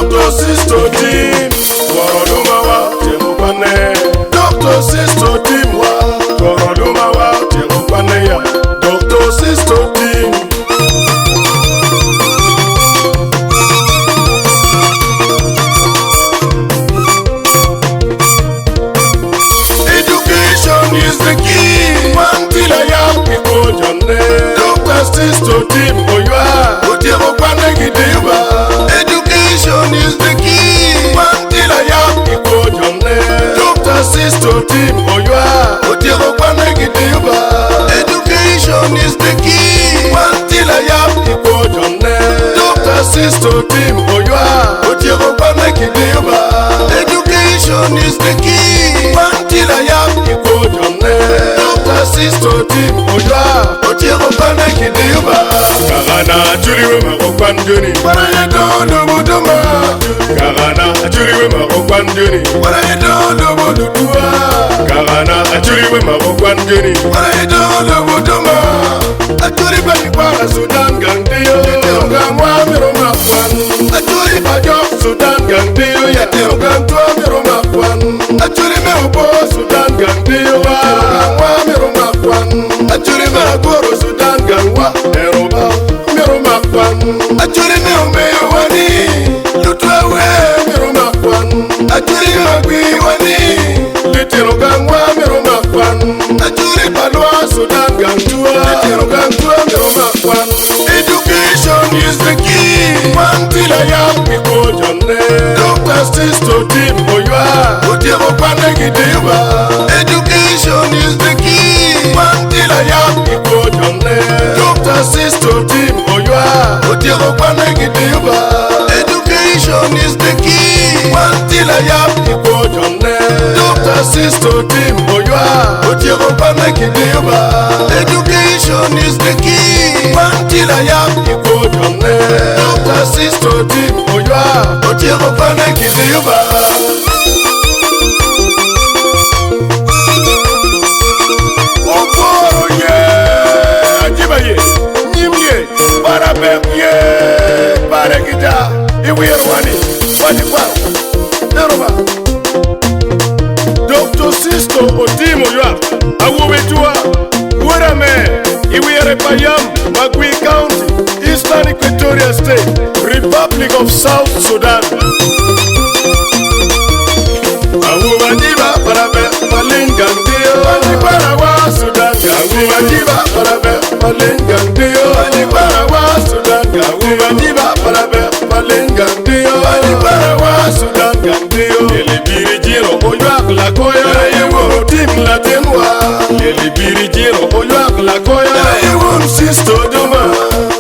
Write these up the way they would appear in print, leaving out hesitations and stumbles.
Dr. Sisto Team Korodumawa Tirukwane Dr. Sisto Team wa Korodumawa Tirukwane ya Dr. Sisto Team. Education is the key. Until I am people Jonne Dr. Sisto Team Oywa Tirukwane Gidiba. Education is the key. Until I am people Jonne Dr. Sisto Team Oywa Tirukwane Gidiba. Education is the key. Until I am people Jonne Dr. Sisto Team Oywa Tirukwane Gidiba. Education is the key. Until I am people Jonne Dr. Sisto Team Oywa Tirukwane Gidiba. Karana Juliwe Marokwanjuni Waraye Dodo Buduma. Karana Juliwe Marokwanjuni Waraye Dodo Budua. Karana Juliwe Marokwanjuni Waraye Dodo Buduma. Aturi Banikwara Sudan Gandiyo Yaterugamwa Miromakwan. Aturi Bajok Sudan Gandiyo Yaterugamwa Miromakwan. Aturi Meobo Sudan Gandiyo Yaterugamwa Miromakwan. Aturi Meragoro Sudan Gangwa Eroba Miromakwan. Aturi Meomeyo Wani Lutwawe Miromakwan. Aturi Magwi Wani Literogangwa Miromakwan. Aturi Balwa Sudan Gantua Literogangwa Miromakwan. Education is the key. Until I am people Jonne Dr. Sisto Team Oywa Tirukwane Gidiba. Education is the key. Until I am people Jonne Dr. Sisto Team Oywa Tirukwane Gidiba. Education is the key. Until I am people Jonne Dr. Sisto Team Oywa Tirukwane Gidiba. Education is the key. Until I am people Jonne Dr. Sisto Team Oywa Tirukwane Gidiba. Dr. Sisto Team Oywa Awobetua Wurame Iwere Payam Magui County Eastern Equatoria State Republic of South Sudan. Awubadiba Parabe Malingandio Aniparawa Sudan. Awubadiba Parabe Malingandio Aniparawa Sudan. Awubadiba Parabe Malingandio Aniparawa Sudan. Yelibiri Jiro Oywa Klakoya Yewo Team Latenwa. Yelibiri Jiro Oywa Klakoya Yewo Sisto Duma.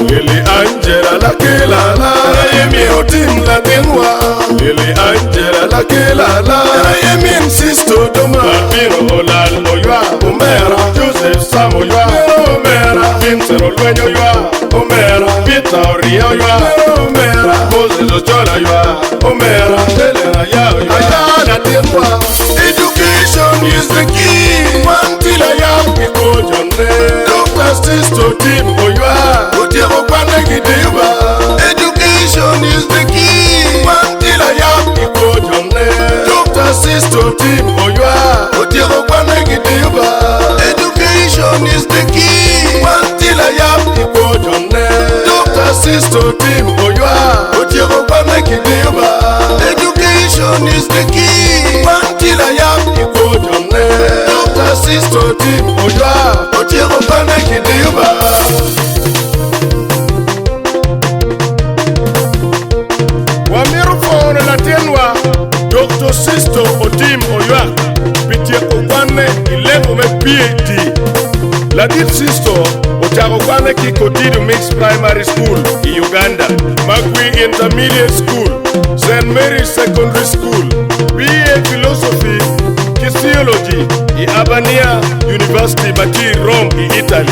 Yeli Angela Lakelala Yemi Team Latenwa. Yeli Angela Lakelala Yemi Sisto Duma. Biro Olal Oywa Omera Joseph Sam Oywa Omera Vincent Olwenyo Oywa Omera Peter Oria Oywa Omera Moses Ochola Oywa Omera Helena Ya Oywa Ayana Tenwa. Education is the key. Until I am people Jonne Dr. Sisto Team Oywa Tirukwane Gidiba. Education is the key. Until I am people Jonne Dr. Sisto Team Oywa Tirukwane Gidiba. Education is the key. Until I am people Jonne Dr. Sisto Team Oywa Tirukwane Gidiba. Education is the key. Until I am people Jonne Dr. Sisto Team Oywa Tirukwane Gidiba. Wamirufone Latenwa Dr. Sisto Team Oywa Pitie Okwane Ilevo me PhD. La dit Sisto Otarokwane ki continue mixed primary school in Uganda. Magui Intermediate School, St. Mary's Secondary School, BA Philosophy, Theology in Albania University Maki Rome in Italy.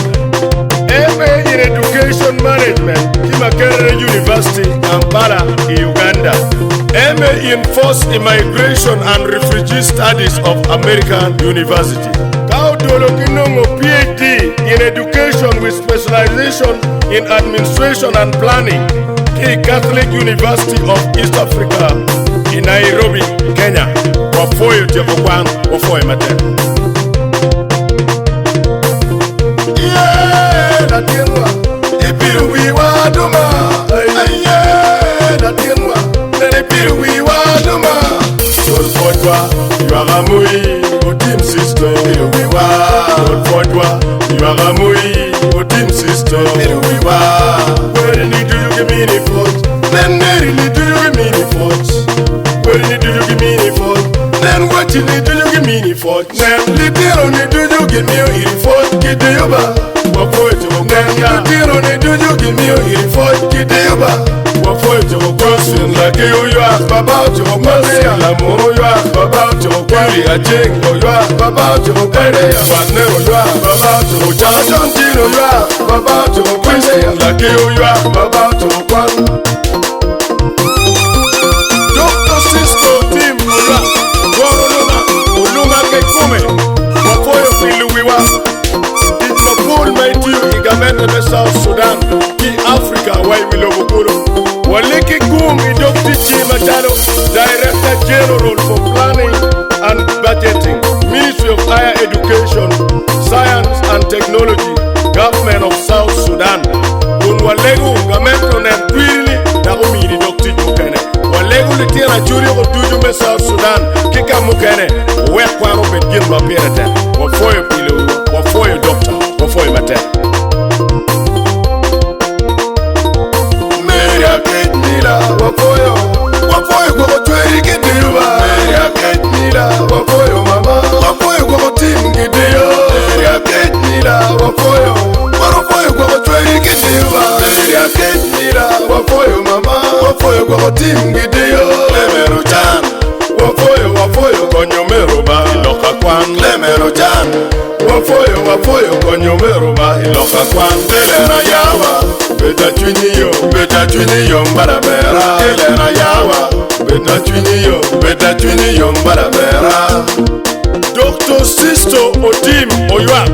MA in Education Management, Kimakerere University, Kampala in Uganda. MA in Forced Immigration and Refugee Studies of American University. Kaudolo Kinongo PhD in Education with specialization in Administration and Planning, CBE Catholic University of East Africa in Nairobi, Kenya. Wafoyo tieko kwan, wafoyo matek. Na tienwa, ipiru wiwa duma. Na tienwa, nene ipiru wiwa duma. Solfojwa, yuagamui, otim sister. Ipiru wiwa. Solfojwa, yuagamui, otim sister. Ipiru wiwa. Where do you give me the fault? Then really do you give me the fault? Where do you give me the fault? Then what you need do you give me the fault? Then little do you give me the fault? Get the yoba. What for it to go? Then little do you give me the fault? Get the yoba. What for it to go? Crossing like you ask about your money. La more you ask about your query. I think you ask about your query. But never you ask about your Johnson. You ask about your question. Like you ask about your one. Dr. Cisco Team Ola. Oluma Kekume. Wafoyo Filuwiwa. Itmapul Maitiu Igamete de South Sudan. Ki Africa Wai Wilobukuro. Waliki Kum Idokti Chimachalo. Director General for Planning and Budgeting. Ministry of Higher Education, Science and Technology. Government of South Sudan. Walegu Gamento Nempiri. Naumini Dokti Mukene. Walegu Litina Juri Otujume South Sudan. Kika Mukene. Wekwano Begin Mapirete. Wafoyo Pilu. Wafoyo Doctor. Wafoyo Mate. Meria Ketnila. Wafoyo. Wafoyo kwa Tweri Gidiwa. Meria Ketnila. Wafoyo Mama. Wafoyo kwa Team Gidio. Meria Ketnila. Wafoyo. Wafoyo kwa Tweri Gidiwa. Meria Ketnila. Wafoyo Mama. Wafoyo kwa Team Gidio. Lemero Chan. Wafoyo konyomero ba iloka kwan. Lemero Chan. Wafoyo konyomero ba iloka kwan. Elena yawa. Beta chwiniyo mbarabera. Elena yawa. Beta chwiniyo mbarabera. Dr. Sisto Otim Oyuak.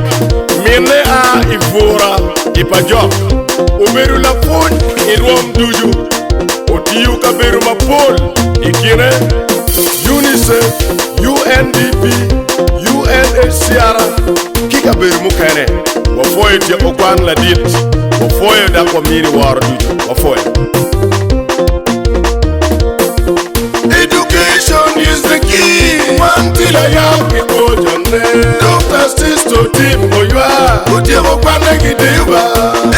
Mine a Ivora Ipajok. Umeru la pun iruom duju. Otiyu kaberu mapol. Ikine UNICEF, UNDP, UNHCR. Kika beru mukene. Wafoyo tia okwan la dit. Wafoyo da kwa miri waro duju. Wafoyo. Education is the key. Wantila ya piko jone. Dr. Sisto Team Oyua. Utia wakwane gidiba.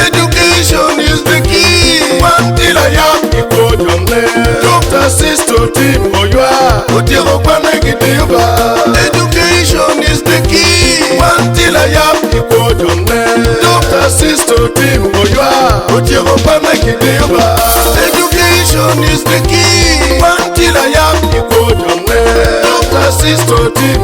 Education is the key. Wantila ya piko jone. Dr. Sisto Team Oyua. Utia wakwane gidiba. Education is the key. Wantila ya piko jone. Dr. Sisto Team Oyua. Utia wakwane gidiba. Education is the key. Wantila ya piko jone. Dr. Sisto Team